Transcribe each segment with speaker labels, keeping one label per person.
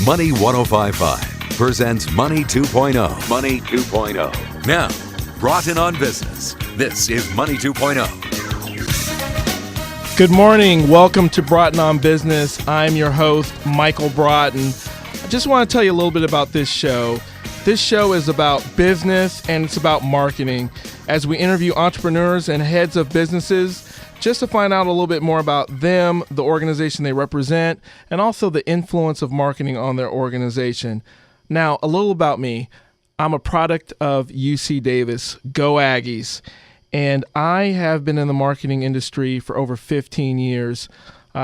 Speaker 1: Money 1055 presents Money 2.0. Money 2.0. Now, Broughton on Business. This is Money 2.0.
Speaker 2: Good morning. Welcome to Broughton on Business. I'm your host, Michael Broughton. I just want to tell you a little bit about this show. This show is about business and it's about marketing as we interview entrepreneurs and heads of businesses just to find out a little bit more about them, the organization they represent, and also the influence of marketing on their organization. Now, a little about me. I'm a product of UC Davis, Go Aggies, and I have been in the marketing industry for over 15 years.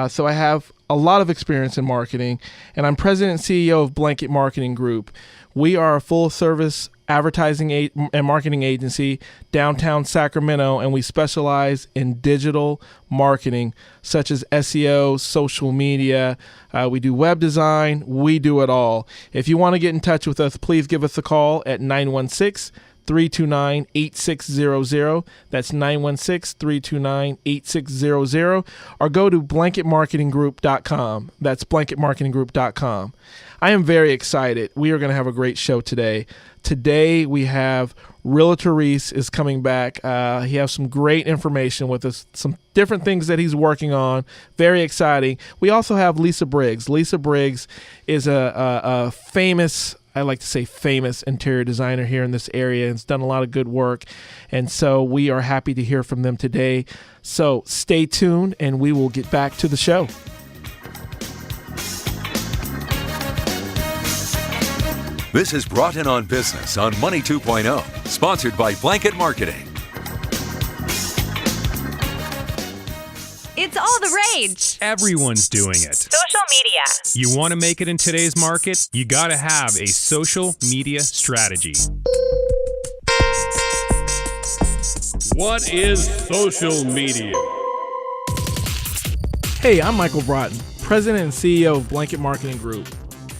Speaker 2: So I have a lot of experience in marketing, and I'm president and CEO of Blanket Marketing Group. We are a full-service advertising and marketing agency downtown Sacramento, and we specialize in digital marketing such as SEO, social media. We do web design. We do it all. If you want to get in touch with us, please give us a call at 916-329-8600. That's 916-329-8600. Or go to blanketmarketinggroup.com. That's blanketmarketinggroup.com. I am very excited. We are going to have a great show today. Today we have Realtor Reese is coming back. He has some great information with us, some different things that he's working on. Very exciting. We also have Lisa Briggs. Lisa Briggs is a famous, I like to say famous interior designer here in this area and has done a lot of good work. And so we are happy to hear from them today. So stay tuned and we will get back to the show.
Speaker 1: This is Broughton on Business on Money 2.0, sponsored by Blanket Marketing.
Speaker 3: It's all the rage.
Speaker 4: Everyone's doing it.
Speaker 3: Social media.
Speaker 4: You want to make it in today's market? You got to have a social media strategy.
Speaker 5: What is social media?
Speaker 2: Hey, I'm Michael Broughton, president and CEO of Blanket Marketing Group.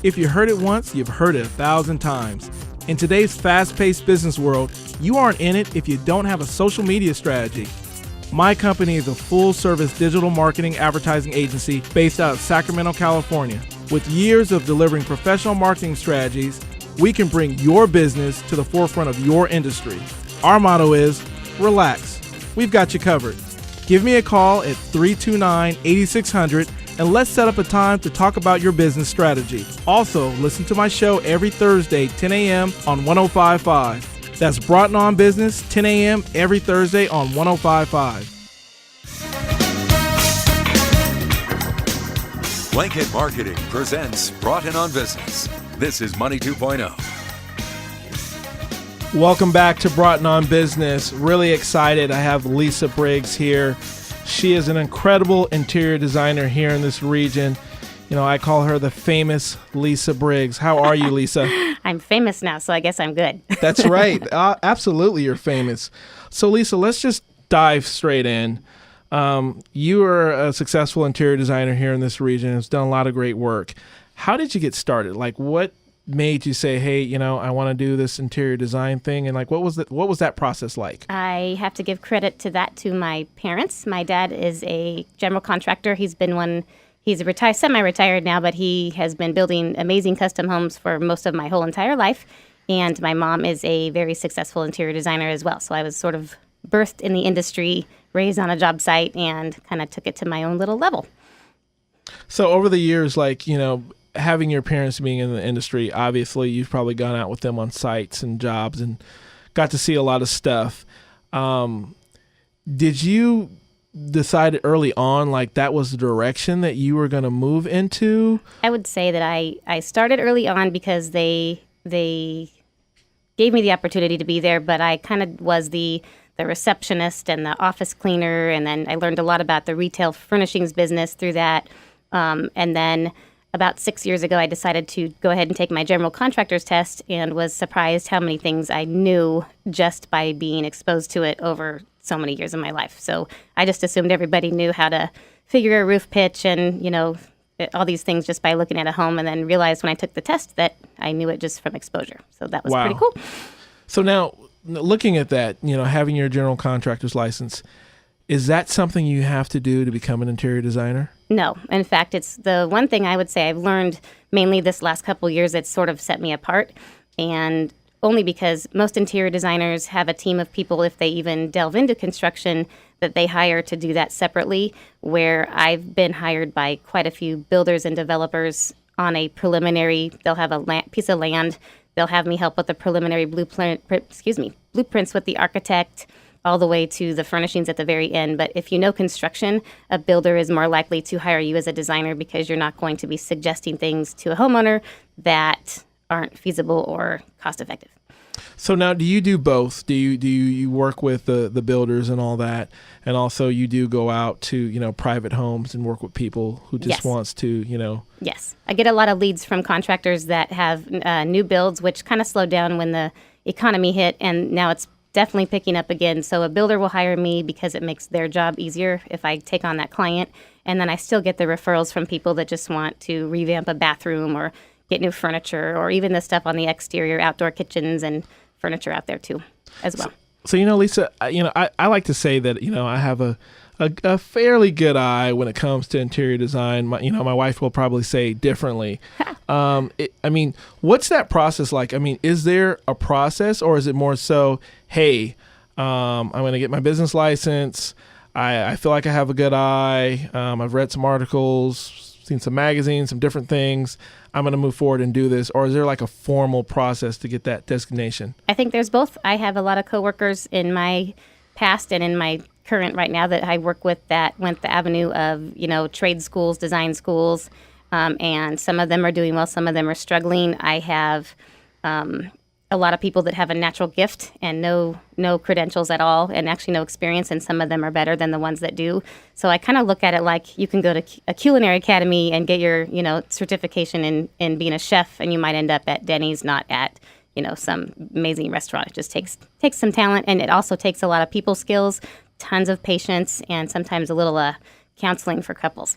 Speaker 2: If you heard it once, you've heard it 1,000 times. In today's fast-paced business world, you aren't in it if you don't have a social media strategy. My company is a full-service digital marketing advertising agency based out of Sacramento, California. With years of delivering professional marketing strategies, we can bring your business to the forefront of your industry. Our motto is, relax. We've got you covered. Give me a call at 329-8600 and let's set up a time to talk about your business strategy. Also, listen to my show every Thursday, 10 a.m. on 105.5. That's Broughton on Business, 10 a.m. every Thursday on 105.5.
Speaker 1: Blanket Marketing presents Broughton on Business. This is Money 2.0.
Speaker 2: Welcome back to Broughton on Business. Really excited. I have Lisa Briggs here. She is an incredible interior designer here in this region. You know, I call her the famous Lisa Briggs. How are you, Lisa?
Speaker 6: I'm famous now, so I guess I'm good.
Speaker 2: That's right. Absolutely, you're famous. So, Lisa, let's just dive straight in. You are a successful interior designer here in this region. Has done a lot of great work. How did you get started? Like, what made you say, hey, you know, I want to do this interior design thing? And like, what was that process like?
Speaker 6: I have to give credit to my parents. My dad is a general contractor. He's semi-retired now, but he has been building amazing custom homes for most of my whole entire life. And my mom is a very successful interior designer as well. So I was sort of birthed in the industry, raised on a job site, and kind of took it to my own little level.
Speaker 2: So over the years, like, you know, having your parents being in the industry, obviously you've probably gone out with them on sites and jobs and got to see a lot of stuff. Did you decide early on, like that was the direction that you were going to move into?
Speaker 6: I would say that I started early on because they gave me the opportunity to be there, but I kind of was the receptionist and the office cleaner, and then I learned a lot about the retail furnishings business through that. And then about 6 years ago, I decided to go ahead and take my general contractor's test and was surprised how many things I knew just by being exposed to it over so many years of my life. So I just assumed everybody knew how to figure a roof pitch and, you know, all these things just by looking at a home, and then realized when I took the test that I knew it just from exposure. So that was pretty cool.
Speaker 2: So now, looking at that, you know, having your general contractor's license, is that something you have to do to become an interior designer?
Speaker 6: No. In fact, it's the one thing I would say I've learned mainly this last couple years that's sort of set me apart. And only because most interior designers have a team of people, if they even delve into construction, that they hire to do that separately, where I've been hired by quite a few builders and developers on a preliminary. They'll have a piece of land. They'll have me help with the preliminary blueprints with the architect, all the way to the furnishings at the very end. But if you know construction, a builder is more likely to hire you as a designer because you're not going to be suggesting things to a homeowner that aren't feasible or cost effective.
Speaker 2: So now, do you do both? Do you work with the builders and all that, and also you do go out to private homes and work with people who just
Speaker 6: Yes.
Speaker 2: wants to
Speaker 6: Yes. I get a lot of leads from contractors that have new builds, which kind of slowed down when the economy hit, and now it's definitely picking up again. So a builder will hire me because it makes their job easier if I take on that client. And then I still get the referrals from people that just want to revamp a bathroom or get new furniture, or even the stuff on the exterior, outdoor kitchens and furniture out there too, as well.
Speaker 2: So Lisa, I like to say that I have a fairly good eye when it comes to interior design. My wife will probably say differently. What's that process like? Is there a process, or is it more so, hey, I'm going to get my business license. I feel like I have a good eye. I've read some articles, seen some magazines, some different things. I'm going to move forward and do this? Or is there like a formal process to get that designation?
Speaker 6: I think there's both. I have a lot of coworkers in my past and in my current right now that I work with that went the avenue of, trade schools, design schools, and some of them are doing well, some of them are struggling. I have a lot of people that have a natural gift and no credentials at all, and actually no experience, and some of them are better than the ones that do. So I kind of look at it like you can go to a culinary academy and get your certification in being a chef, and you might end up at Denny's, not at some amazing restaurant. It just takes some talent, and it also takes a lot of people skills, tons of patience, and sometimes a little counseling for couples.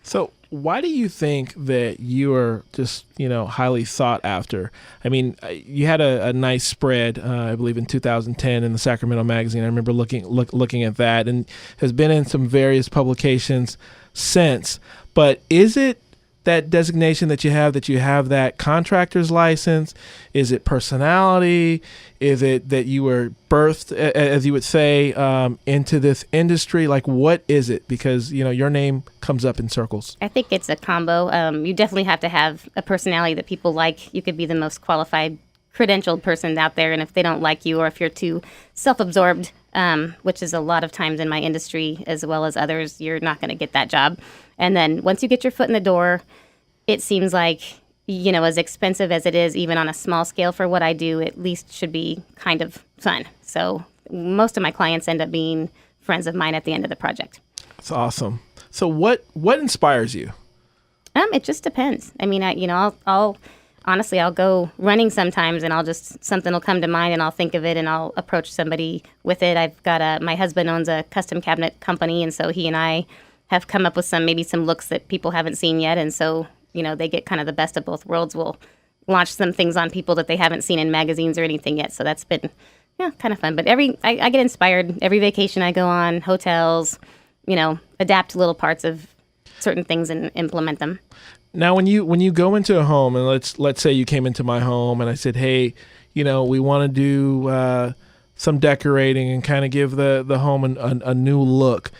Speaker 2: So why do you think that you are just, highly sought after? You had a nice spread, I believe, in 2010 in the Sacramento magazine. I remember looking at that, and has been in some various publications since. But is it that designation that you have that contractor's license? Is it personality? Is it that you were birthed, as you would say, into this industry? Like, what is it? Because, your name comes up in circles.
Speaker 6: I think it's a combo. You definitely have to have a personality that people like. You could be the most qualified, credentialed person out there, and if they don't like you, or if you're too self-absorbed, which is a lot of times in my industry as well as others, you're not going to get that job. And then once you get your foot in the door, it seems like, as expensive as it is, even on a small scale for what I do, at least should be kind of fun. So most of my clients end up being friends of mine at the end of the project.
Speaker 2: That's awesome. So what inspires you?
Speaker 6: It just depends. I'll honestly, I'll go running sometimes, and something will come to mind, and I'll think of it, and I'll approach somebody with it. I've got my husband owns a custom cabinet company, and so he and I have come up with some looks that people haven't seen yet, and so they get kind of the best of both worlds. We'll launch some things on people that they haven't seen in magazines or anything yet, so that's been kind of fun. But I get inspired every vacation I go on, hotels, adapt little parts of certain things and implement them.
Speaker 2: Now, when you go into a home, and let's say you came into my home and I said, hey, we want to do some decorating and kind of give the home a new look.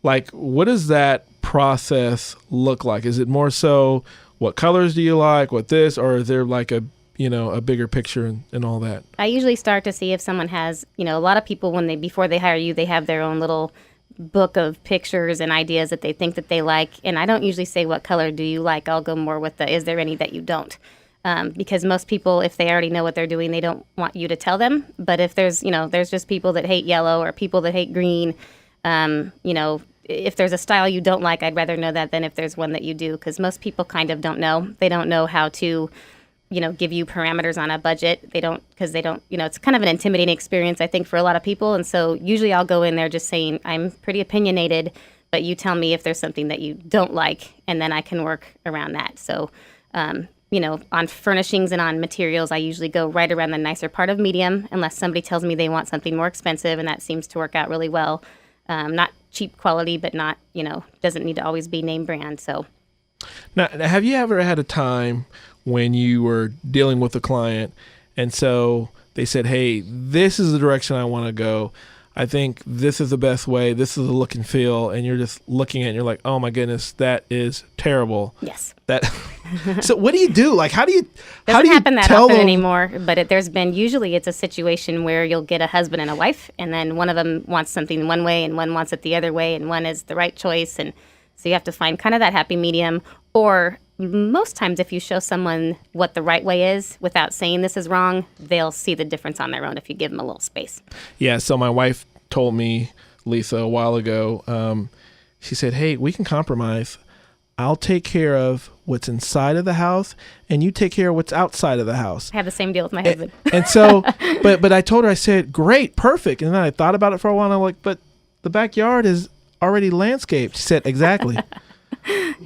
Speaker 2: Like, what does that process look like? Is it more so, what colors do you like, what this, or is there like a bigger picture and all that? I
Speaker 6: usually start to see if someone has, a lot of people before they hire you, they have their own little book of pictures and ideas that they think that they like. And I don't usually say, what color do you like? I'll go more with is there any that you don't? Because most people, if they already know what they're doing, they don't want you to tell them. But if there's just people that hate yellow or people that hate green, if there's a style you don't like, I'd rather know that than if there's one that you do, because most people kind of don't know. They don't know how to, give you parameters on a budget. They don't, it's kind of an intimidating experience, I think, for a lot of people. And so usually I'll go in there just saying, I'm pretty opinionated, but you tell me if there's something that you don't like, and then I can work around that. So, on furnishings and on materials, I usually go right around the nicer part of medium, unless somebody tells me they want something more expensive, and that seems to work out really well. not cheap quality, but not, doesn't need to always be name brand. So
Speaker 2: Now, have you ever had a time when you were dealing with a client and so they said, hey, this is the direction I want to go. I think this is the best way. This is the look and feel. And you're just looking at it and you're like, oh my goodness, that is terrible.
Speaker 6: yes.
Speaker 2: So what do you do? Like, how do you
Speaker 6: Doesn't happen that often
Speaker 2: them?
Speaker 6: anymore, but there's been, usually it's a situation where you'll get a husband and a wife, and then one of them wants something one way and one wants it the other way, and one is the right choice. And so you have to find kind of that happy medium. Or most times if you show someone what the right way is without saying this is wrong, they'll see the difference on their own if you give them a little space.
Speaker 2: Yeah, so my wife told me, Lisa, a while ago, she said, hey, we can compromise. I'll take care of what's inside of the house, and you take care of what's outside of the house.
Speaker 6: I have the same deal with my husband.
Speaker 2: And so, but I told her, I said, great, perfect. And then I thought about it for a while, and I'm like, but the backyard is already landscaped. She said, exactly.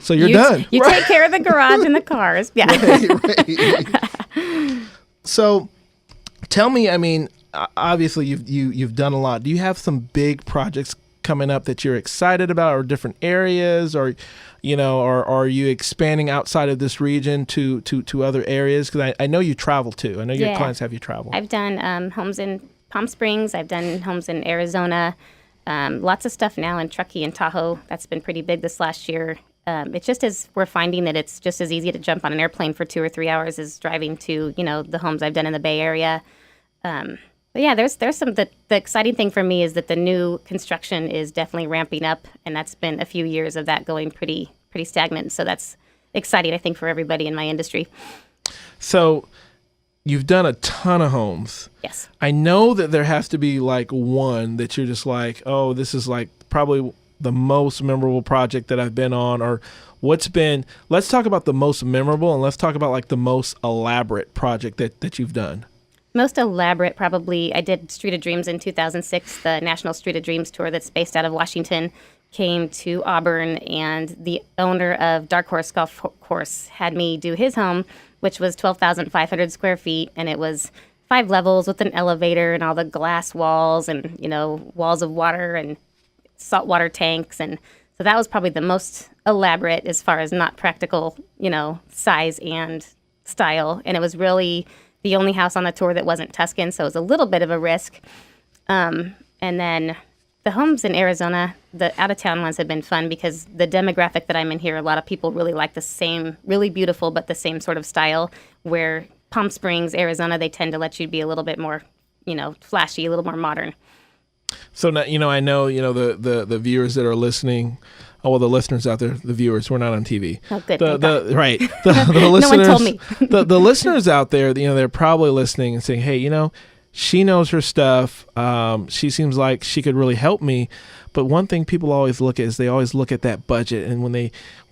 Speaker 2: So you're done.
Speaker 6: You take care of the garage and the cars. Yeah.
Speaker 2: Right. So tell me, I mean, obviously you've done a lot. Do you have some big projects coming up that you're excited about, or different areas, or or are you expanding outside of this region to other areas? Because I know you travel too. I know your clients have you travel.
Speaker 6: I've done homes in Palm Springs. I've done homes in Arizona. Lots of stuff now in Truckee and Tahoe. That's been pretty big this last year. It's just as we're finding that it's just as easy to jump on an airplane for 2 or 3 hours as driving to, the homes I've done in the Bay Area. But yeah, there's some, the exciting thing for me is that the new construction is definitely ramping up, and that's been a few years of that going pretty stagnant. So that's exciting, I think, for everybody in my industry.
Speaker 2: So you've done a ton of homes.
Speaker 6: Yes.
Speaker 2: I know that there has to be like one that you're just like, oh, this is like probably the most memorable project that I've been on, or let's talk about the most memorable, and let's talk about like the most elaborate project that you've done.
Speaker 6: Most elaborate, probably, I did Street of Dreams in 2006, the National Street of Dreams tour that's based out of Washington, came to Auburn, and the owner of Dark Horse Golf Course had me do his home, which was 12,500 square feet, and it was 5 levels with an elevator and all the glass walls and, walls of water and saltwater tanks. And so that was probably the most elaborate as far as not practical, size and style. And it was really the only house on the tour that wasn't Tuscan, so it was a little bit of a risk. And then the homes in Arizona, the out-of-town ones have been fun because the demographic that I'm in here, a lot of people really like the same, really beautiful, but the same sort of style, where Palm Springs, Arizona, they tend to let you be a little bit more, flashy, a little more modern.
Speaker 2: So, now, I know, the viewers that are listening, the listeners out there, the viewers, we're not on TV.
Speaker 6: Oh, good.
Speaker 2: Right. The listeners,
Speaker 6: no one told me.
Speaker 2: the listeners out there, they're probably listening and saying, hey, she knows her stuff. She seems like she could really help me. But one thing people always look at is they always look at that budget. And when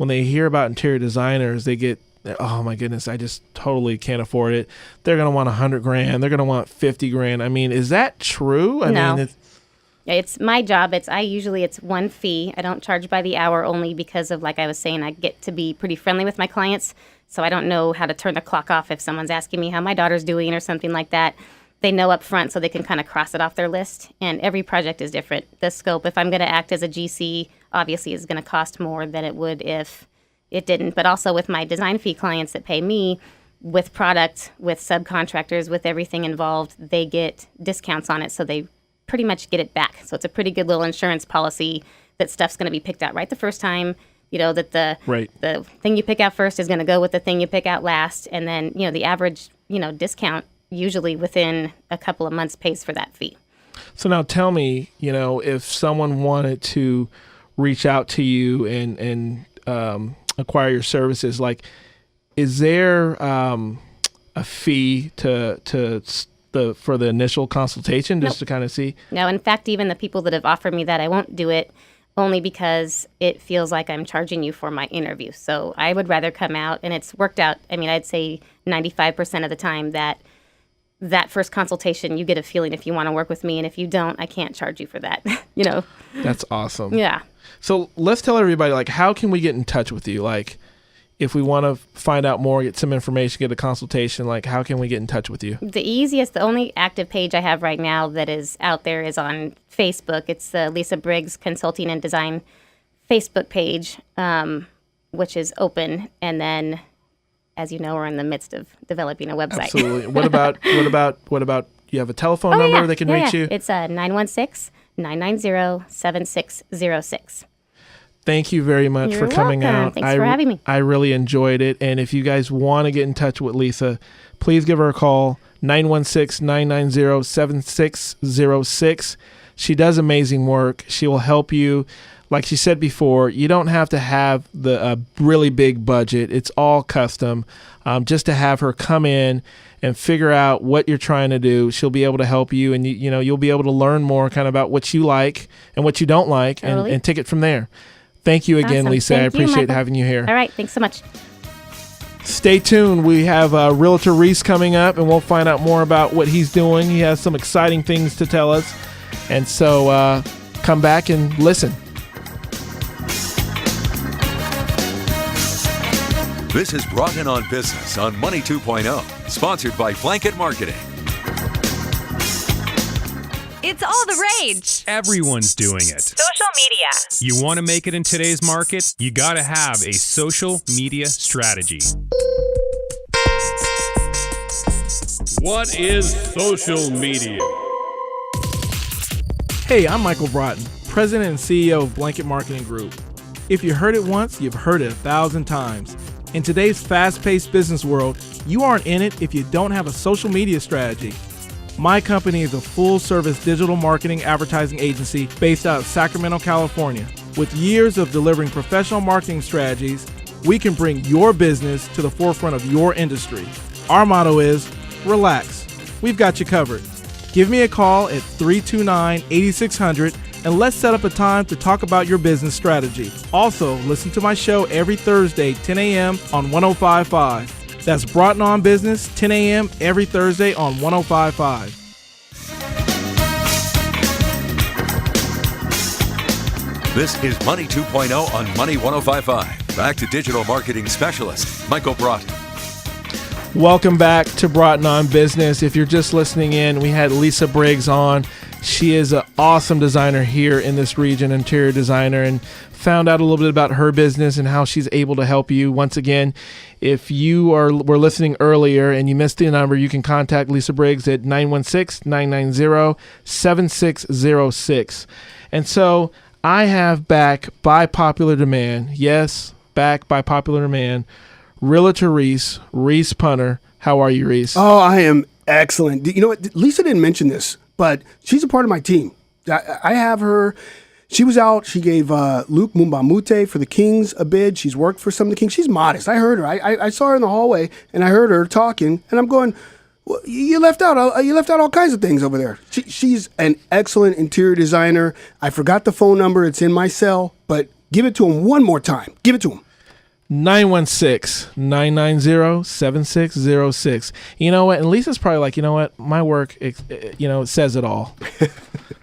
Speaker 2: they hear about interior designers, they get, oh my goodness, I just totally can't afford it. They're going to want $100,000. They're going to want $50,000. I mean, is that true?
Speaker 6: No. It's my job. It's one fee. I don't charge by the hour, only because of, like I was saying, I get to be pretty friendly with my clients. So I don't know how to turn the clock off if someone's asking me how my daughter's doing or something like that. They know up front, so they can kind of cross it off their list. And every project is different. The scope, if I'm going to act as a GC, obviously is going to cost more than it would if it didn't. But also with my design fee clients that pay me, with product, with subcontractors, with everything involved, they get discounts on it. So they pretty much get it back. So it's a pretty good little insurance policy that stuff's going to be picked out right the first time, that the thing you pick out first is going to go with the thing you pick out last. And then, the average, discount usually within a couple of months pays for that fee.
Speaker 2: So now tell me, if someone wanted to reach out to you and acquire your services, like, is there a fee for the initial consultation, just to kind of see?
Speaker 6: No, in fact, even the people that have offered me that, I won't do it only because it feels like I'm charging you for my interview. So I would rather come out, and it's worked out. I mean, I'd say 95% of the time that first consultation, you get a feeling if you want to work with me, and if you don't, I can't charge you for that,
Speaker 2: That's awesome.
Speaker 6: Yeah.
Speaker 2: So let's tell everybody, like, how can we get in touch with you? Like, if we want to find out more, get some information, get a consultation, like how can we get in touch with you?
Speaker 6: The only active page I have right now that is out there is on Facebook. It's the Lisa Briggs Consulting and Design Facebook page, which is open. And then, as you know, we're in the midst of developing a website.
Speaker 2: Absolutely. What about you have a telephone number they can reach you?
Speaker 6: It's 916-990-7606.
Speaker 2: Thank you very much
Speaker 6: You're
Speaker 2: for coming
Speaker 6: welcome.
Speaker 2: out.
Speaker 6: Thanks for having me.
Speaker 2: I really enjoyed it. And if you guys want to get in touch with Lisa, please give her a call, 916-990-7606. She does amazing work. She will help you. Like she said before, you don't have to have the really big budget. It's all custom. Just to have her come in and figure out what you're trying to do, she'll be able to help you, and you'll be able to learn more kind of about what you like and what you don't like, and take it from there. Thank you again,
Speaker 6: Awesome.
Speaker 2: Lisa.
Speaker 6: Thank
Speaker 2: I
Speaker 6: you,
Speaker 2: appreciate
Speaker 6: Michael.
Speaker 2: having you here.
Speaker 6: All right. Thanks so much.
Speaker 2: Stay tuned. We have Realtor Reese coming up, and we'll find out more about what he's doing. He has some exciting things to tell us. And so come back and listen.
Speaker 1: This is Broughton on Business on Money 2.0, sponsored by Blanket Marketing.
Speaker 3: It's all the rage.
Speaker 4: Everyone's doing it.
Speaker 3: Social media.
Speaker 4: You want to make it in today's market? You got to have a social media strategy.
Speaker 5: What is social media?
Speaker 2: Hey, I'm Michael Broughton, President and CEO of Blanket Marketing Group. If you heard it once, you've heard it 1,000 times. In today's fast-paced business world, you aren't in it if you don't have a social media strategy. My company is a full-service digital marketing advertising agency based out of Sacramento, California. With years of delivering professional marketing strategies, we can bring your business to the forefront of your industry. Our motto is, relax. We've got you covered. Give me a call at 329-8600 and let's set up a time to talk about your business strategy. Also, listen to my show every Thursday, 10 a.m. on 105.5. That's Broughton on Business, 10 a.m. every Thursday on 105.5.
Speaker 1: This is Money 2.0 on Money 105.5. Back to digital marketing specialist, Michael Broughton.
Speaker 2: Welcome back to Broughton on Business. If you're just listening in, we had Lisa Briggs on. She is an awesome designer here in this region, interior designer, and found out a little bit about her business and how she's able to help you. Once again, if you were listening earlier and you missed the number, you can contact Lisa Briggs at 916-990-7606. And so I have back by popular demand, yes, back by popular demand, Realtor Reese Punter. How are you, Reese?
Speaker 7: Oh, I am excellent. You know what? Lisa didn't mention this, but she's a part of my team. I have her. She was out. She gave Luke Mumbamute for the Kings a bid. She's worked for some of the Kings. She's modest. I heard her. I saw her in the hallway, and I heard her talking, and I'm going, well, you left out all kinds of things over there. She's an excellent interior designer. I forgot the phone number. It's in my cell, but give it to him one more time. Give it to him.
Speaker 2: 916-990-7606. You know what? And Lisa's probably like, you know what? My work, it says it all.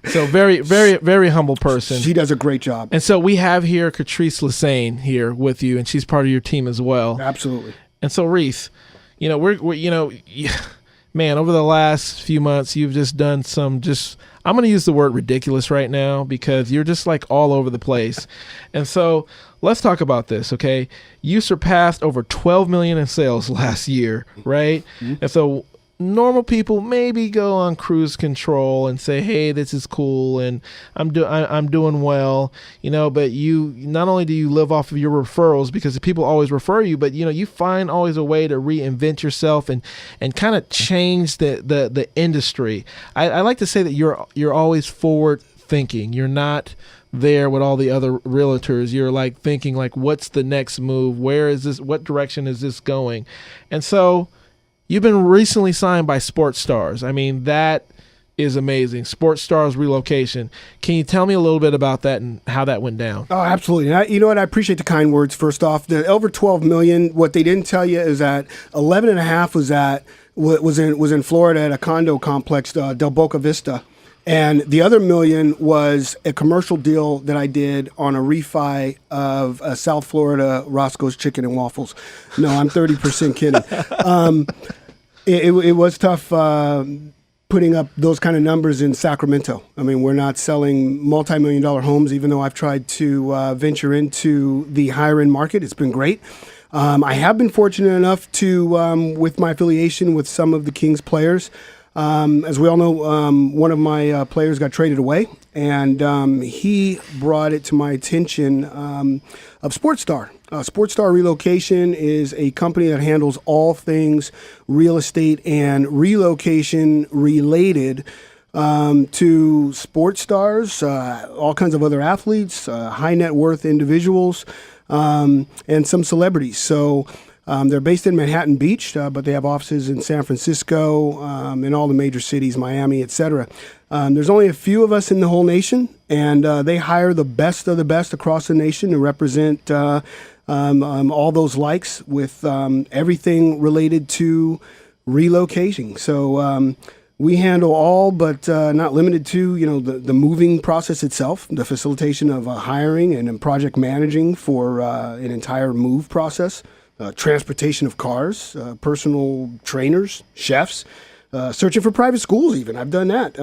Speaker 2: So very, very, very humble person.
Speaker 7: She does a great job.
Speaker 2: And so we have here Catrice Lassane here with you, and she's part of your team as well.
Speaker 7: Absolutely.
Speaker 2: And so Reese, we're man, over the last few months, you've just done some I'm going to use the word ridiculous right now because you're just like all over the place. And so let's talk about this, okay? You surpassed over 12 million in sales last year, right? Mm-hmm. And so normal people maybe go on cruise control and say, hey, this is cool and I'm doing well, but you not only do you live off of your referrals because people always refer you, but you find always a way to reinvent yourself and kind of change the industry. I like to say that you're always forward thinking. You're not there with all the other realtors. You're like thinking like, what's the next move? Where is this? What direction is this going? And so you've been recently signed by Sports Stars. I mean, that is amazing. Sports Stars relocation. Can you tell me a little bit about that and how that went down?
Speaker 7: Oh, absolutely. You know what? I appreciate the kind words. First off, the over 12 million. What they didn't tell you is that 11.5 was in Florida at a condo complex, Del Boca Vista. And the other $1 million was a commercial deal that I did on a refi of South Florida Roscoe's Chicken and Waffles. No, I'm 30% kidding. It was tough putting up those kind of numbers in Sacramento. I mean, we're not selling multi-million-dollar homes, even though I've tried to venture into the higher-end market. It's been great. I have been fortunate enough to, with my affiliation with some of the Kings players, as we all know, one of my players got traded away, and he brought it to my attention of SportStar. SportStar Relocation is a company that handles all things real estate and relocation related to sports stars, all kinds of other athletes, high net worth individuals, and some celebrities. So they're based in Manhattan Beach, but they have offices in San Francisco, in all the major cities, Miami, etc. There's only a few of us in the whole nation, and they hire the best of the best across the nation to represent all those likes with everything related to relocating. So we handle all, but not limited to, the moving process itself, the facilitation of hiring and project managing for an entire move process. Transportation of cars, personal trainers, chefs, searching for private schools even. I've done that.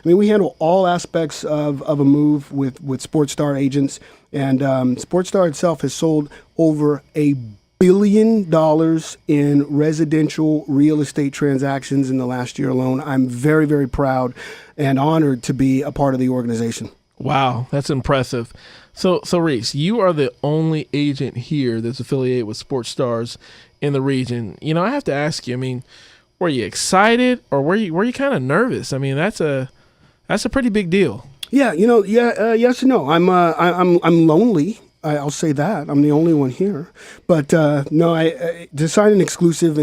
Speaker 7: We handle all aspects of a move with SportStar agents. And SportStar itself has sold over $1 billion in residential real estate transactions in the last year alone. I'm very, very proud and honored to be a part of the organization.
Speaker 2: Wow, that's impressive. So Reese, you are the only agent here that's affiliated with Sports Stars in the region. I have to ask you, were you excited or were you kind of nervous? That's a pretty big deal. Yeah,
Speaker 7: yes and no. I'm lonely. I'll say that. I'm the only one here. But no, I to sign an exclusive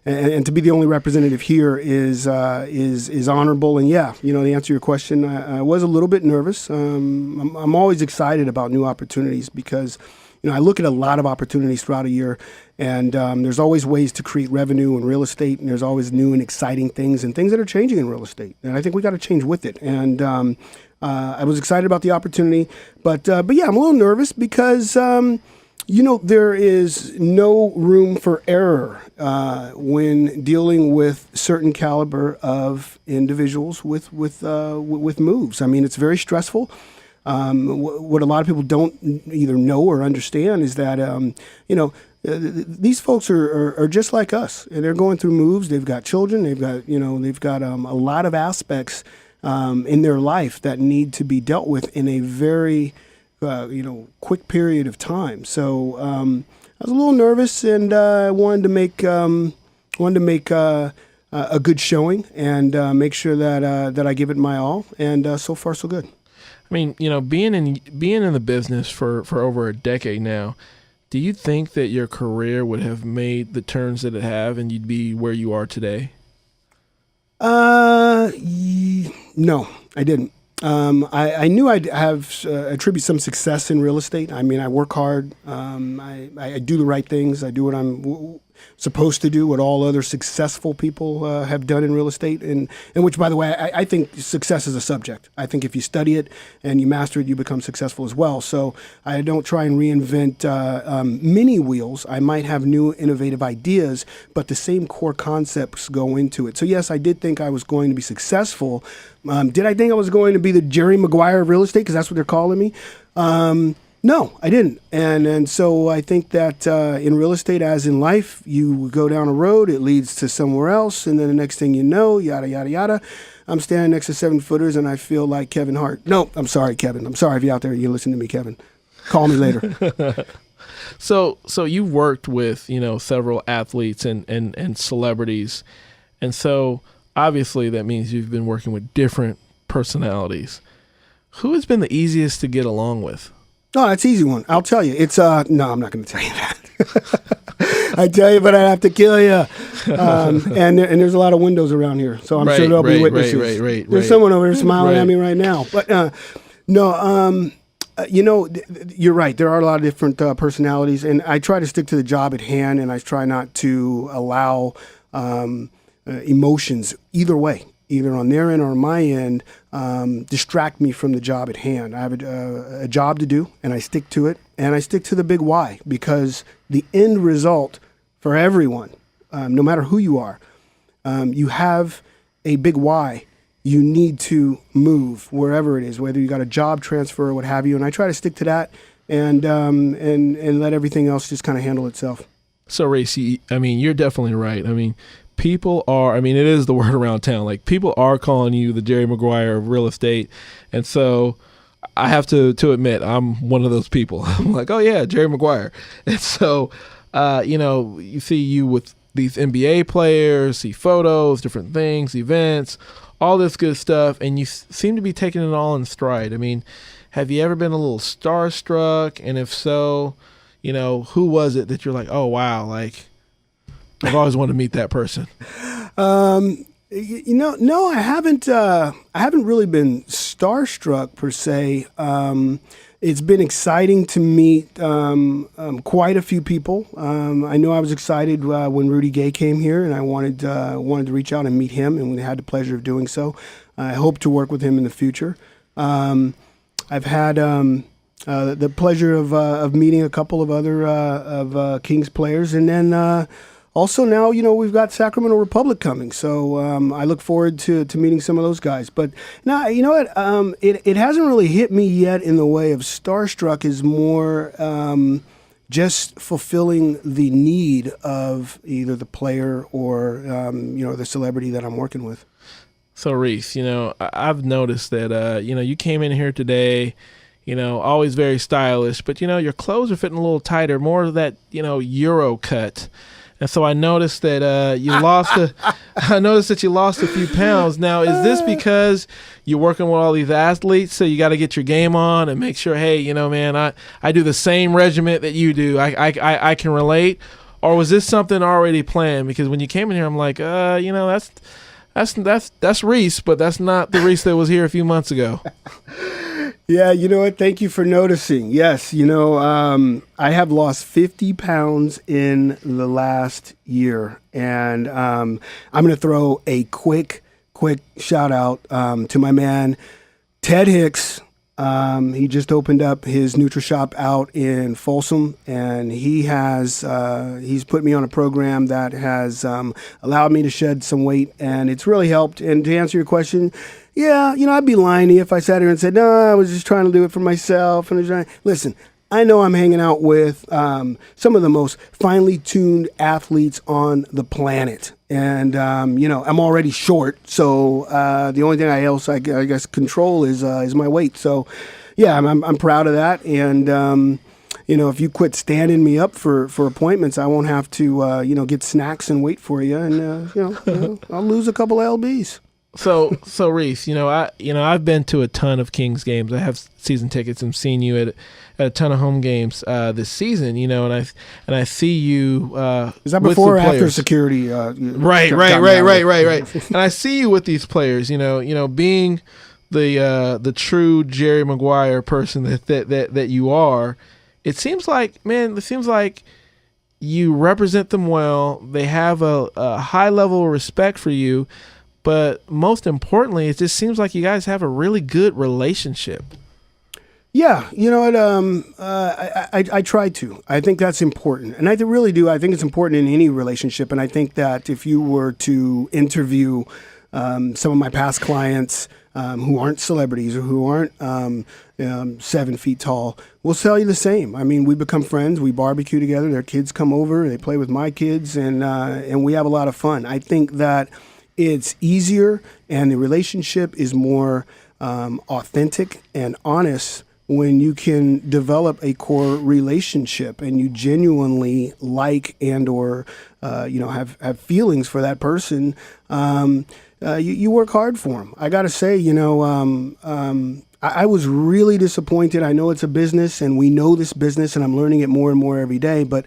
Speaker 7: and to be the only representative here is honorable. And yeah, the answer to your question, I was a little bit nervous. I'm always excited about new opportunities because, I look at a lot of opportunities throughout a year, and there's always ways to create revenue in real estate, and there's always new and exciting things and things that are changing in real estate. And I think we got to change with it. And I was excited about the opportunity, but yeah, I'm a little nervous because there is no room for error when dealing with certain caliber of individuals with moves. It's very stressful. What a lot of people don't either know or understand is that these folks are just like us, and they're going through moves. They've got children. They've got a lot of aspects in their life that need to be dealt with in a very quick period of time. So I was a little nervous, and I wanted to make a good showing and make sure that I give it my all. And so far, so good.
Speaker 2: Being in the business for over a decade now, do you think that your career would have made the turns that it have, and you'd be where you are today?
Speaker 7: No, I didn't. I knew I'd attribute some success in real estate. I work hard. I do the right things. I do what I'm supposed to do, what all other successful people have done in real estate, and which, by the way, I think success is a subject. I think if you study it and you master it, you become successful as well. So I don't try and reinvent many wheels. I might have new innovative ideas, but the same core concepts go into it. So yes, I did think I was going to be successful. Did I think I was going to be the Jerry Maguire of real estate, because that's what they're calling me? No, I didn't. And so I think that in real estate, as in life, you go down a road, it leads to somewhere else, and then the next thing you know, yada, yada, yada. I'm standing next to 7-footers, and I feel like Kevin Hart. No, I'm sorry, Kevin. I'm sorry if you're out there, you listen to me, Kevin. Call me later.
Speaker 2: So you worked with, several athletes and celebrities. And so obviously that means you've been working with different personalities. Who has been the easiest to get along with?
Speaker 7: Oh, that's an easy one. I'll tell you. It's no, I'm not going to tell you that. I tell you, but I'd have to kill you. And there's a lot of windows around here, so I'm sure there'll be witnesses. There's someone over there smiling at me right now. But no, you're right. There are a lot of different personalities, and I try to stick to the job at hand, and I try not to allow emotions either way. either on their end or on my end, distract me from the job at hand. I have a job to do, and I stick to it, and I stick to the big why, because the end result for everyone, no matter who you are, you have a big why. You need to move wherever it is, whether you got a job transfer or what have you. And I try to stick to that and let everything else just kind of handle itself.
Speaker 2: So, Reese, you're definitely right. People are, it is the word around town. Like, people are calling you the Jerry Maguire of real estate. And so I have to admit, I'm one of those people. I'm like, oh, yeah, Jerry Maguire. And so, you see you with these NBA players, see photos, different things, events, all this good stuff, and you seem to be taking it all in stride. Have you ever been a little starstruck? And if so, who was it that you're like, oh, wow, like, I've always wanted to meet that person?
Speaker 7: No, I haven't. I haven't really been starstruck per se. It's been exciting to meet quite a few people. I know I was excited when Rudy Gay came here, and I wanted to reach out and meet him, and we had the pleasure of doing so. I hope to work with him in the future. I've had the pleasure of meeting a couple of other of Kings players, and then also now we've got Sacramento Republic coming, so I look forward to meeting some of those guys. But now what, it hasn't really hit me yet in the way of starstruck. Is more just fulfilling the need of either the player or the celebrity that I'm working with.
Speaker 2: So, Reese, I've noticed that you came in here today, always very stylish, but your clothes are fitting a little tighter, more of that Euro cut. And so I noticed that you lost a few pounds. Now, is this because you're working with all these athletes, so you got to get your game on and make sure, hey, man, I do the same regiment that you do. I can relate. Or was this something already planned? Because when you came in here, I'm like, that's Reese, but that's not the Reese that was here a few months ago.
Speaker 7: Yeah, you know what? Thank you for noticing. Yes, I have lost 50 pounds in the last year. And I'm going to throw a quick shout out to my man, Ted Hicks. He just opened up his NutriShop out in Folsom, and he's put me on a program that has allowed me to shed some weight, and it's really helped. And to answer your question, yeah, I'd be lying to you if I sat here and said, no, I was just trying to do it for myself. Listen, I know I'm hanging out with some of the most finely tuned athletes on the planet. And, I'm already short. So the only thing I guess control is my weight. So, yeah, I'm proud of that. And, if you quit standing me up for appointments, I won't have to, get snacks and wait for you. And, I'll lose a couple of LBs.
Speaker 2: So Reese, I've been to a ton of Kings games. I have season tickets and seen you at a ton of home games this season. And I see you.
Speaker 7: Is that before or after security?
Speaker 2: Right. And I see you with these players. Being the true Jerry Maguire person that you are. It seems like you represent them well. They have a high level of respect for you. But most importantly, it just seems like you guys have a really good relationship.
Speaker 7: Yeah, you know what? I try to. I think that's important, and I really do. I think it's important in any relationship, and I think that if you were to interview some of my past clients who aren't celebrities or who aren't 7 feet tall, will tell you the same. I mean, we become friends. We barbecue together. Their kids come over. They play with my kids, and we have a lot of fun. I think that it's easier, and the relationship is more authentic and honest when you can develop a core relationship and you genuinely like and or have feelings for that person. You work hard for them. I got to say, I was really disappointed. I know it's a business, and we know this business, and I'm learning it more and more every day. But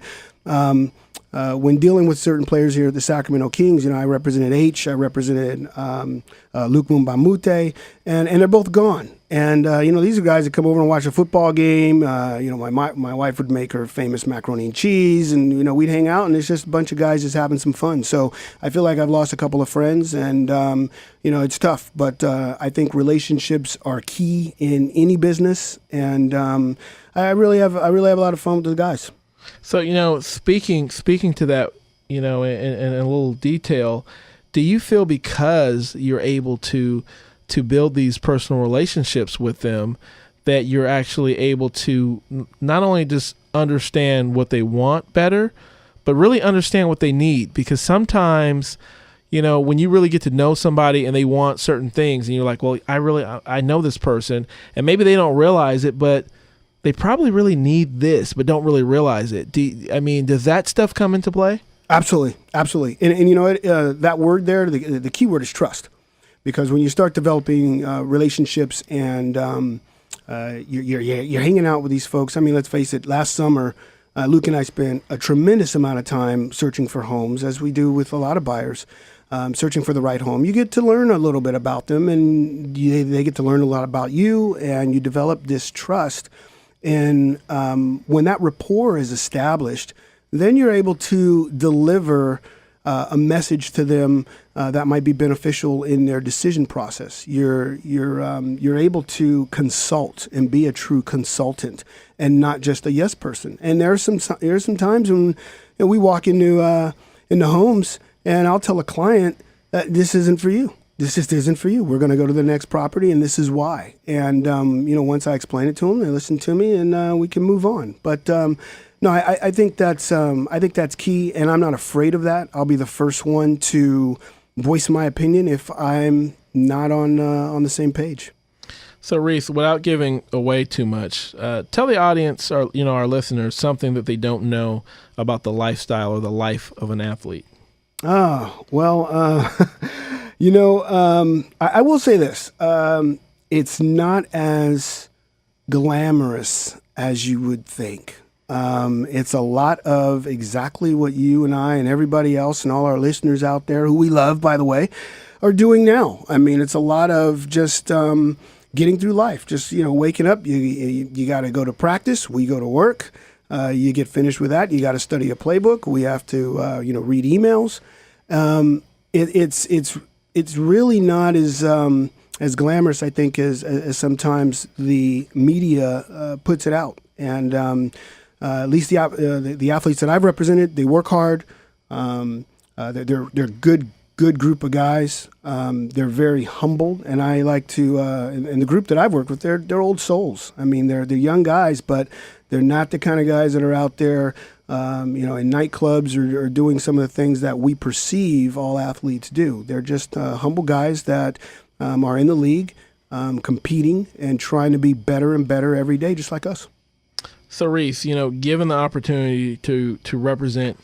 Speaker 7: when dealing with certain players here at the Sacramento Kings, I represented I represented Luke Mumbamute, and they're both gone. And these are guys that come over and watch a football game. My wife would make her famous macaroni and cheese, and we'd hang out, and it's just a bunch of guys just having some fun. So I feel like I've lost a couple of friends, and it's tough. But I think relationships are key in any business, and I really have a lot of fun with the guys.
Speaker 2: So, speaking to that, in a little detail, do you feel because you're able to build these personal relationships with them that you're actually able to not only just understand what they want better, but really understand what they need? Because sometimes, when you really get to know somebody and they want certain things and you're like, well, I know this person, and maybe they don't realize it, but they probably really need this, but don't really realize it. Does that stuff come into play?
Speaker 7: Absolutely. And that word there, the key word is trust. Because when you start developing relationships and you're hanging out with these folks, let's face it, last summer, Luke and I spent a tremendous amount of time searching for homes, as we do with a lot of buyers, searching for the right home. You get to learn a little bit about them, and they get to learn a lot about you, and you develop this trust. And when that rapport is established, then you're able to deliver a message to them that might be beneficial in their decision process. You're able to consult and be a true consultant, and not just a yes person. And there are some times when we walk into homes, and I'll tell a client that this isn't for you. This just isn't for you. We're going to go to the next property, and this is why. And once I explain it to them, they listen to me, and we can move on. But no, I think that's key, and I'm not afraid of that. I'll be the first one to voice my opinion if I'm not on the same page.
Speaker 2: So, Reese, without giving away too much, tell the audience, or our listeners, something that they don't know about the lifestyle or the life of an athlete.
Speaker 7: Oh, well, I will say this. It's not as glamorous as you would think. It's a lot of exactly what you and I and everybody else and all our listeners out there, who we love, by the way, are doing now. It's a lot of just getting through life, just, waking up. You got to go to practice. We go to work. You get finished with that. You got to study a playbook. We have to, read emails. It's really not as glamorous, I think, as sometimes the media puts it out. And at least the athletes that I've represented, they work hard. They're good group of guys. They're very humbled, and I like to. And the group that I've worked with, they're old souls. They're young guys, but they're not the kind of guys that are out there, in nightclubs or doing some of the things that we perceive all athletes do. They're just humble guys that are in the league, competing and trying to be better and better every day, just like us.
Speaker 2: So, Reese, given the opportunity to represent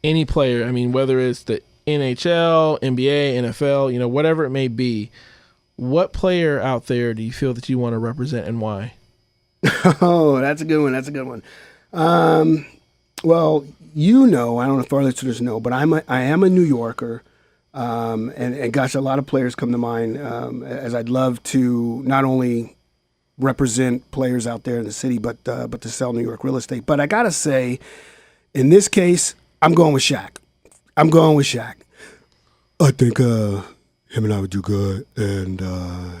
Speaker 2: any player, whether it's the NHL, NBA, NFL, whatever it may be, what player out there do you feel that you want to represent, and why?
Speaker 7: Oh, that's a good one. Well, I don't know if our listeners know, but I am a New Yorker, and gosh, a lot of players come to mind, as I'd love to not only represent players out there in the city, but to sell New York real estate. But I gotta say, in this case, I'm going with Shaq. I think him and I would do good, and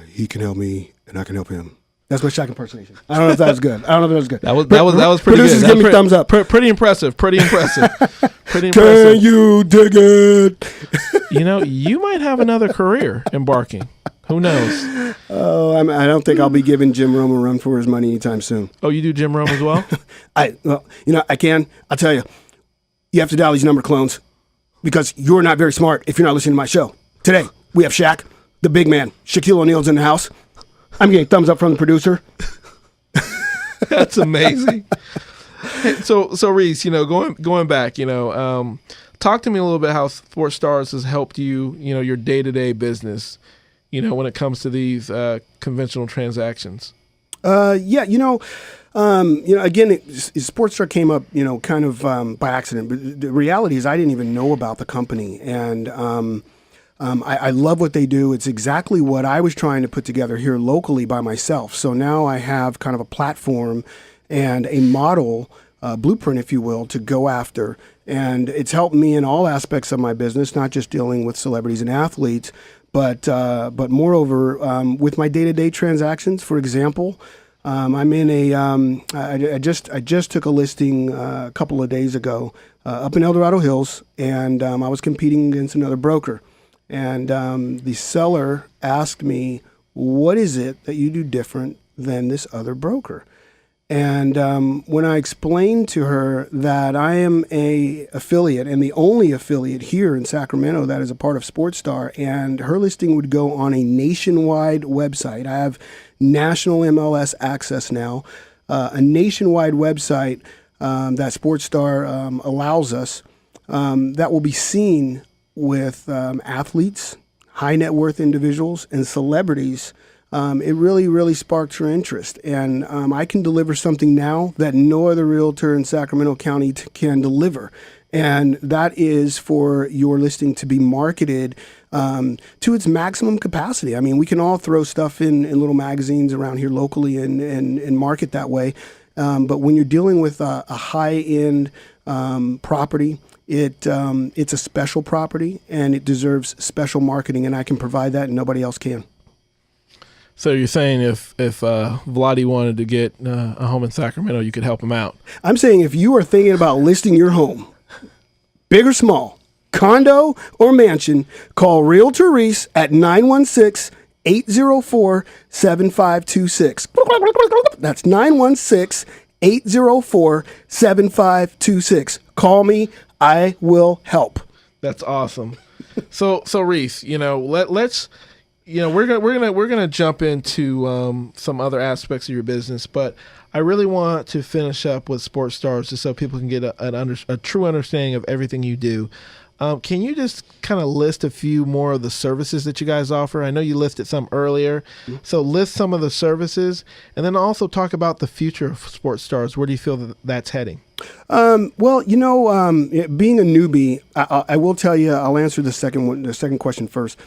Speaker 7: he can help me, and I can help him. That's my Shaq impersonation. I don't know if that was good. That was pretty
Speaker 2: good.
Speaker 7: Producers, give me thumbs up.
Speaker 2: Pretty impressive. Can
Speaker 7: you dig it?
Speaker 2: You might have another career embarking. Who knows?
Speaker 7: Oh, I don't think I'll be giving Jim Rome a run for his money anytime soon.
Speaker 2: Oh, you do Jim Rome as well?
Speaker 7: I can. I'll tell you. You have to dial these number clones, because you're not very smart if you're not listening to my show. Today, we have Shaq, the big man. Shaquille O'Neal's in the house. I'm getting thumbs up from the producer.
Speaker 2: That's amazing. Hey, so Reese, going back, talk to me a little bit how Sports Stars has helped you, your day-to-day business, when it comes to these conventional transactions.
Speaker 7: Yeah, Again, Sportstar came up, kind of by accident. But the reality is I didn't even know about the company. And I love what they do. It's exactly what I was trying to put together here locally by myself. So now I have kind of a platform and a model, blueprint, if you will, to go after. And it's helped me in all aspects of my business, not just dealing with celebrities and athletes, but moreover, with my day-to-day transactions. For example, I'm in I just took a listing a couple of days ago up in El Dorado Hills, and I was competing against another broker. And the seller asked me, what is it that you do different than this other broker? And when I explained to her that I am a affiliate and the only affiliate here in Sacramento that is a part of Sportstar, and her listing would go on a nationwide website. I have national MLS access now, a nationwide website that Sportstar allows us that will be seen with athletes, high net worth individuals, and celebrities. It really, really sparked her interest. And I can deliver something now that no other realtor in Sacramento County can deliver. And that is for your listing to be marketed to its maximum capacity. I mean, we can all throw stuff in little magazines around here locally and market that way. But when you're dealing with a high-end property, it's a special property, and it deserves special marketing, and I can provide that, and nobody else can.
Speaker 2: So you're saying if Vladi wanted to get a home in Sacramento, you could help him out?
Speaker 7: I'm saying if you are thinking about listing your home, big or small, condo or mansion, call Realtor Reese at 916-804-7526. That's 916-804-7526. Call me. I will help.
Speaker 2: That's awesome. So Reese, let's we're gonna jump into some other aspects of your business, but I really want to finish up with Sports Stars just so people can get a true understanding of everything you do. Can you just kind of list a few more of the services that you guys offer? I know you listed some earlier, so list some of the services, and then also talk about the future of Sports Stars. Where do you feel that's heading?
Speaker 7: Being a newbie, I will tell you. I'll answer the second question first.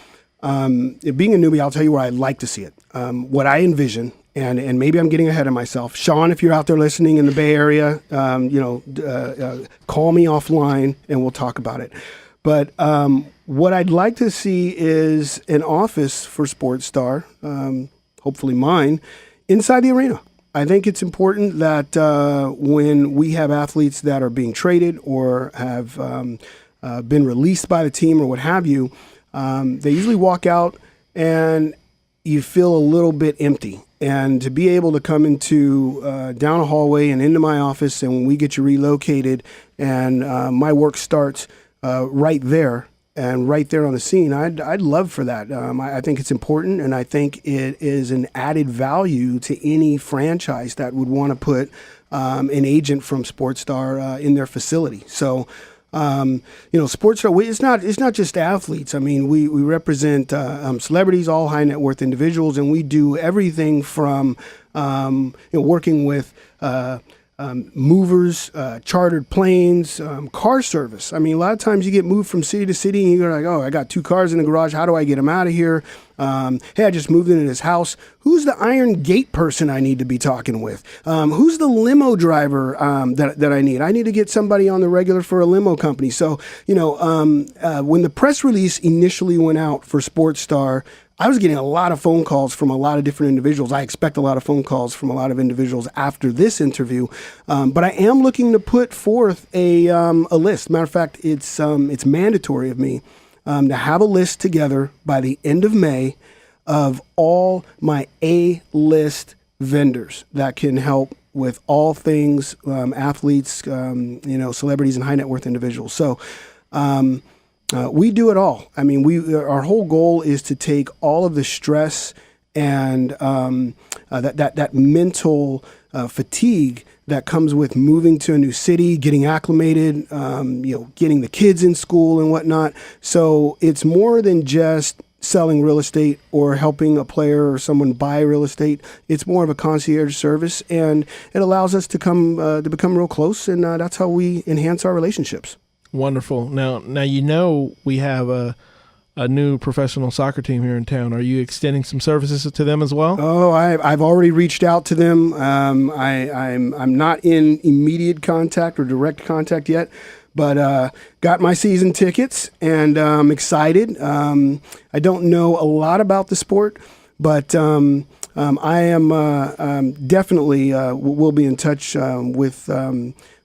Speaker 7: Being a newbie, I'll tell you where I'd like to see it. What I envision, and maybe I'm getting ahead of myself. Sean, if you're out there listening in the Bay Area, call me offline and we'll talk about it. But what I'd like to see is an office for Sportstar, hopefully mine, inside the arena. I think it's important that when we have athletes that are being traded or have been released by the team or what have you, they usually walk out and you feel a little bit empty. And to be able to come into down a hallway and into my office, and when we get you relocated and my work starts right there and right there on the scene, I'd love for that. I think it's important, and I think it is an added value to any franchise that would want to put an agent from Sportstar in their facility. So, Sportstar, it's not just athletes. I mean, we represent celebrities, all high net worth individuals, and we do everything from working with movers, chartered planes, car service. I mean, a lot of times you get moved from city to city and you're like, oh, I got 2 cars in the garage. How do I get them out of here? Hey, I just moved into this house. Who's the iron gate person I need to be talking with? Who's the limo driver that I need? I need to get somebody on the regular for a limo company. So, when the press release initially went out for Sportstar, I was getting a lot of phone calls from a lot of different individuals. I expect a lot of phone calls from a lot of individuals after this interview. But I am looking to put forth a list. Matter of fact, it's mandatory of me to have a list together by the end of May of all my A-list vendors that can help with all things athletes, celebrities, and high net worth individuals. So. We do it all. I mean, our whole goal is to take all of the stress and that mental fatigue that comes with moving to a new city, getting acclimated, getting the kids in school and whatnot. So it's more than just selling real estate or helping a player or someone buy real estate. It's more of a concierge service, and it allows us to become real close, and that's how we enhance our relationships.
Speaker 2: Wonderful. Now we have a new professional soccer team here in town. Are you extending some services to them as well?
Speaker 7: Oh, I've already reached out to them. I'm not in immediate contact or direct contact yet, but got my season tickets, and I'm excited. I don't know a lot about the sport, but I am definitely will be in touch with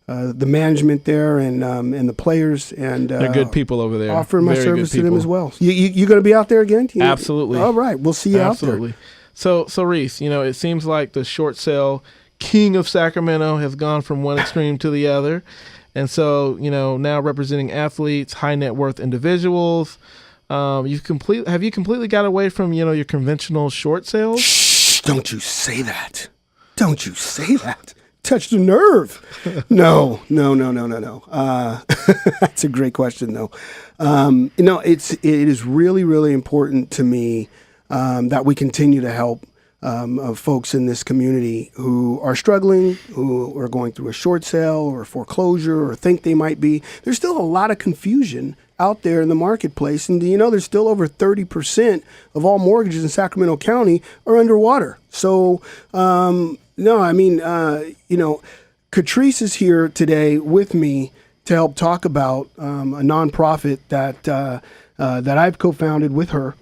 Speaker 7: the management there and the players, and
Speaker 2: they're good people over there.
Speaker 7: Offering my
Speaker 2: Very
Speaker 7: service
Speaker 2: good
Speaker 7: to them
Speaker 2: people.
Speaker 7: as well. You going to be out there again?
Speaker 2: Absolutely.
Speaker 7: All right, we'll see you
Speaker 2: Absolutely.
Speaker 7: out there.
Speaker 2: So Reese, it seems like the short sale king of Sacramento has gone from one extreme to the other. And so, now representing athletes, high net worth individuals, have you completely got away from, your conventional short sales?
Speaker 7: Shh, don't you say that. Don't you say that. Touch the nerve. No. That's a great question, though. It is really, really important to me that we continue to help folks in this community who are struggling, who are going through a short sale or foreclosure or think they might be. There's still a lot of confusion out there in the marketplace. And there's still over 30% of all mortgages in Sacramento County are underwater. So, Catrice is here today with me to help talk about a nonprofit that I've co-founded with her.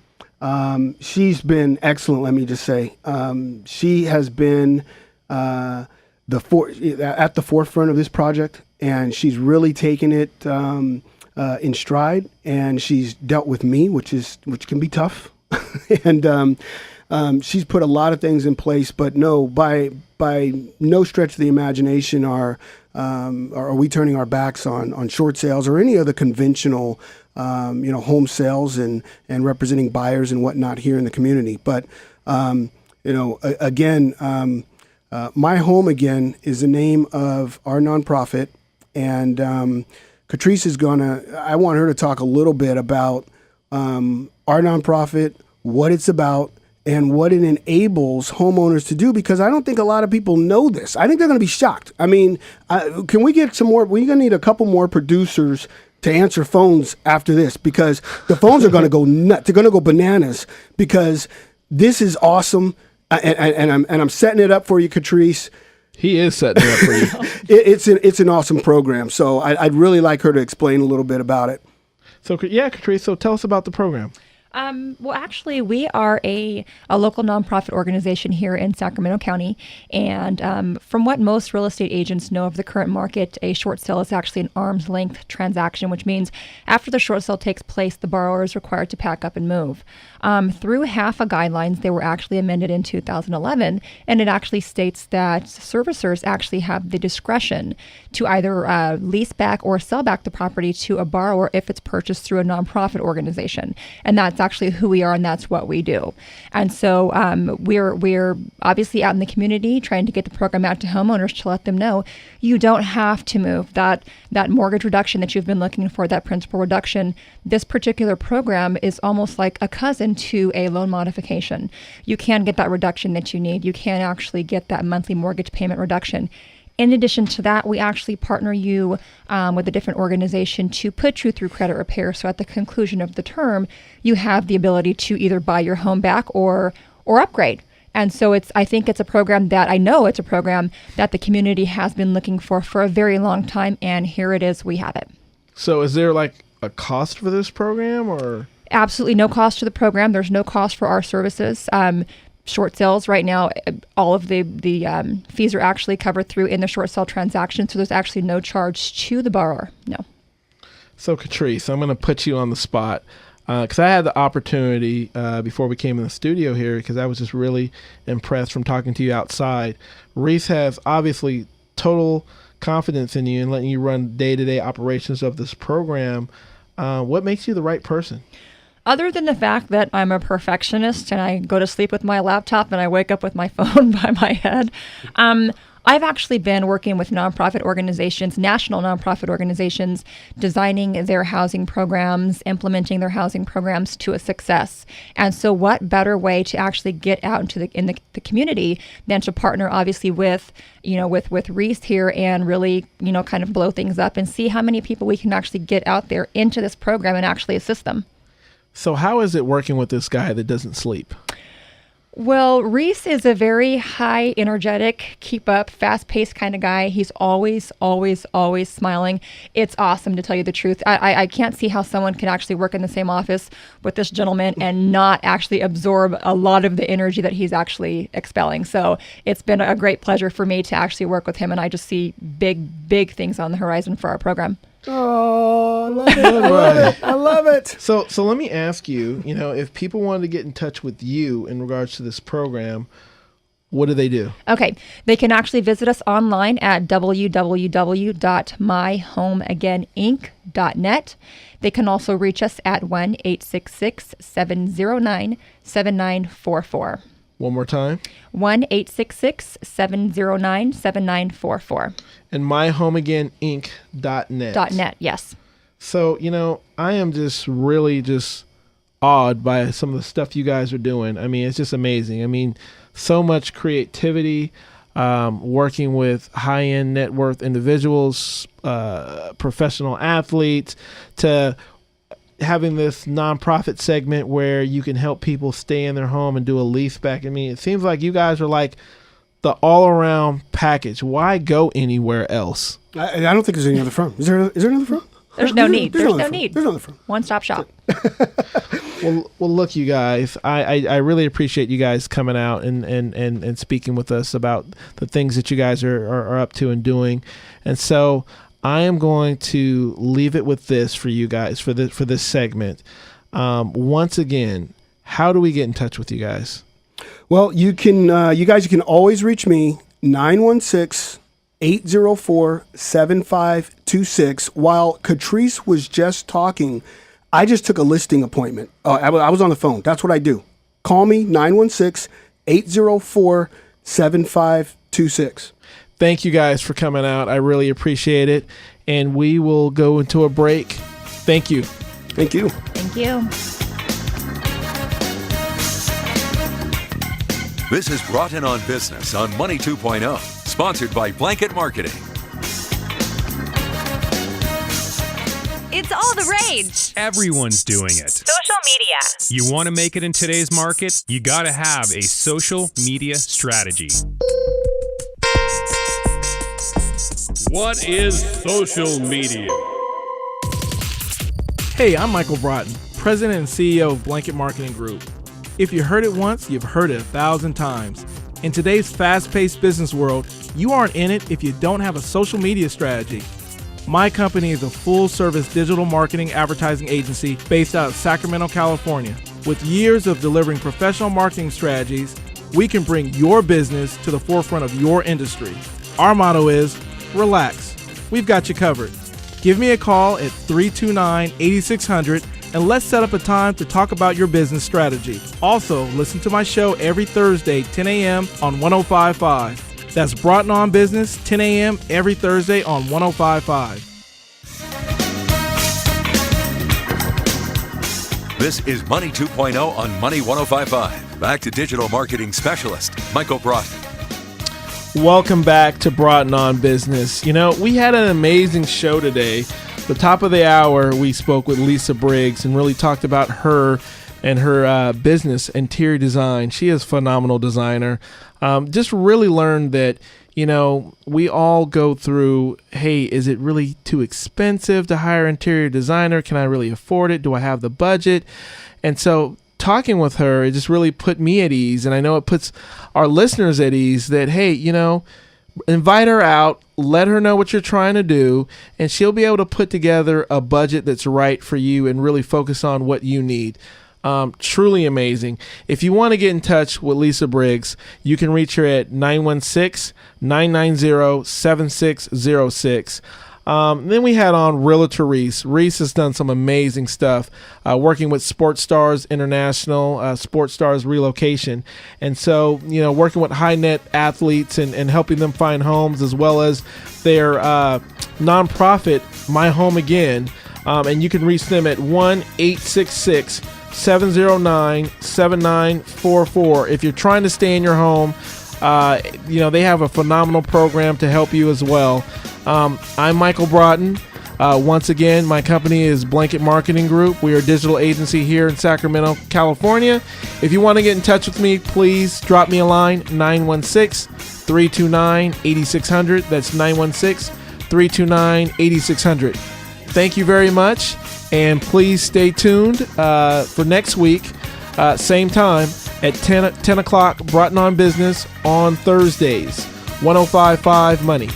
Speaker 7: She's been excellent, let me just say. She has been at the forefront of this project, and she's really taken it in stride, and she's dealt with me, which can be tough. And she's put a lot of things in place, but no, by no stretch of the imagination are we turning our backs on short sales or any other conventional home sales and representing buyers and whatnot here in the community. But, My Home Again is the name of our nonprofit. And Catrice I want her to talk a little bit about our nonprofit, what it's about, and what it enables homeowners to do, because I don't think a lot of people know this. I think they're going to be shocked. I mean, can we get some more? We're going to need a couple more producers to answer phones after this, because the phones are going to go nuts. They're going to go bananas, because this is awesome, and I'm setting it up for you, Catrice.
Speaker 2: He is setting it up for you.
Speaker 7: It's an awesome program. So I'd really like her to explain a little bit about it.
Speaker 2: So Catrice, so tell us about the program.
Speaker 8: Well, actually, we are a local nonprofit organization here in Sacramento County. And from what most real estate agents know of the current market, a short sale is actually an arm's length transaction, which means after the short sale takes place, the borrower is required to pack up and move. Through HAFA guidelines, they were actually amended in 2011, and it actually states that servicers actually have the discretion to either lease back or sell back the property to a borrower if it's purchased through a nonprofit organization. And that's actually who we are, and that's what we do. And so we're obviously out in the community trying to get the program out to homeowners to let them know you don't have to move. That mortgage reduction that you've been looking for, that principal reduction, this particular program is almost like a cousin to a loan modification. You can get that reduction that you need. You can actually get that monthly mortgage payment reduction. In addition to that, we actually partner you with a different organization to put you through credit repair. So at the conclusion of the term, you have the ability to either buy your home back or upgrade. And so I think it's a program that the community has been looking for a very long time. And here it is, we have it.
Speaker 2: So is there like a cost for this program, or?
Speaker 8: Absolutely no cost to the program. There's no cost for our services. Short sales right now, all of the fees are actually covered through in the short sale transaction. So there's actually no charge to the borrower. No.
Speaker 2: So Catrice, I'm going to put you on the spot because I had the opportunity before we came in the studio here, because I was just really impressed from talking to you outside. Reese has obviously total confidence in you and letting you run day-to-day operations of this program. What makes you the right person?
Speaker 8: Other than the fact that I'm a perfectionist and I go to sleep with my laptop and I wake up with my phone by my head, I've actually been working with nonprofit organizations, national nonprofit organizations, designing their housing programs, implementing their housing programs to a success. And so what better way to actually get out into the community than to partner obviously with Reese here and really, kind of blow things up and see how many people we can actually get out there into this program and actually assist them.
Speaker 2: So how is it working with this guy that doesn't sleep?
Speaker 8: Well, Reese is a very high, energetic, keep up, fast-paced kind of guy. He's always, always, always smiling. It's awesome, to tell you the truth. I can't see how someone can actually work in the same office with this gentleman and not actually absorb a lot of the energy that he's actually expelling. So it's been a great pleasure for me to actually work with him, and I just see big, big things on the horizon for our program.
Speaker 7: Oh, I love it. I love it.
Speaker 2: So let me ask you, if people wanted to get in touch with you in regards to this program, what do they do?
Speaker 8: Okay. They can actually visit us online at www.myhomeagaininc.net. They can also reach us at 1-866-709-7944.
Speaker 2: One more time.
Speaker 8: 1-866-709-7944.
Speaker 2: And myhomeagaininc.net.
Speaker 8: .net, yes.
Speaker 2: So, I am just really just awed by some of the stuff you guys are doing. I mean, it's just amazing. I mean, so much creativity, working with high-end net worth individuals, professional athletes, to having this nonprofit segment where you can help people stay in their home and do a lease back. I mean, it seems like you guys are like the all-around package. Why go anywhere else?
Speaker 7: I don't think there's any other firm. Is there another firm?
Speaker 8: There's no need. There's no need.
Speaker 7: There's another firm.
Speaker 8: One-stop shop.
Speaker 2: Well, look, you guys, I really appreciate you guys coming out and speaking with us about the things that you guys are up to and doing. And so I am going to leave it with this for you guys for this segment. Once again, how do we get in touch with you guys?
Speaker 7: Well, you can always reach me, 916-804-7526. While Catrice was just talking, I just took a listing appointment. I was on the phone. That's what I do. Call me, 916-804-7526.
Speaker 2: Thank you guys for coming out. I really appreciate it. And we will go into a break. Thank you.
Speaker 7: Thank you.
Speaker 8: Thank you.
Speaker 1: This is Broughton on Business on Money 2.0, sponsored by Blanket Marketing.
Speaker 3: It's all the rage.
Speaker 4: Everyone's doing it.
Speaker 3: Social media.
Speaker 4: You want to make it in today's market? You got to have a social media strategy.
Speaker 5: What is social media?
Speaker 2: Hey, I'm Michael Broughton, President and CEO of Blanket Marketing Group. If you heard it once, you've heard it 1,000 times. In today's fast-paced business world, you aren't in it if you don't have a social media strategy. My company is a full-service digital marketing advertising agency based out of Sacramento, California. With years of delivering professional marketing strategies, we can bring your business to the forefront of your industry. Our motto is, relax. We've got you covered. Give me a call at 329-8600 and let's set up a time to talk about your business strategy. Also, listen to my show every Thursday, 10 a.m. on 105.5. That's Broughton on Business, 10 a.m. every Thursday on 105.5.
Speaker 1: This is Money 2.0 on Money 105.5. Back to digital marketing specialist, Michael Broughton.
Speaker 2: Welcome back to Broughton on Business. We had an amazing show today. The top of the hour, we spoke with Lisa Briggs and really talked about her and her business, interior design. She is a phenomenal designer. Just really learned that, we all go through, hey, is it really too expensive to hire an interior designer? Can I really afford it? Do I have the budget? And so talking with her, it just really put me at ease. And I know it puts our listeners at ease that, hey, invite her out, let her know what you're trying to do, and she'll be able to put together a budget that's right for you and really focus on what you need. Truly amazing. If you want to get in touch with Lisa Briggs, you can reach her at 916-990-7606. Then we had on Realtor Reese. Reese has done some amazing stuff, working with Sports Stars International, Sports Stars Relocation. And so, working with high net athletes and helping them find homes, as well as their nonprofit, My Home Again. And you can reach them at 1-866-709-7944. If you're trying to stay in your home, they have a phenomenal program to help you as well. I'm Michael Broughton. Once again, my company is Blanket Marketing Group. We are a digital agency here in Sacramento, California. If you want to get in touch with me, please drop me a line, 916-329-8600. That's 916-329-8600. Thank you very much, and please stay tuned for next week, same time at 10 o'clock, Broughton on Business on Thursdays, 105.5 Money.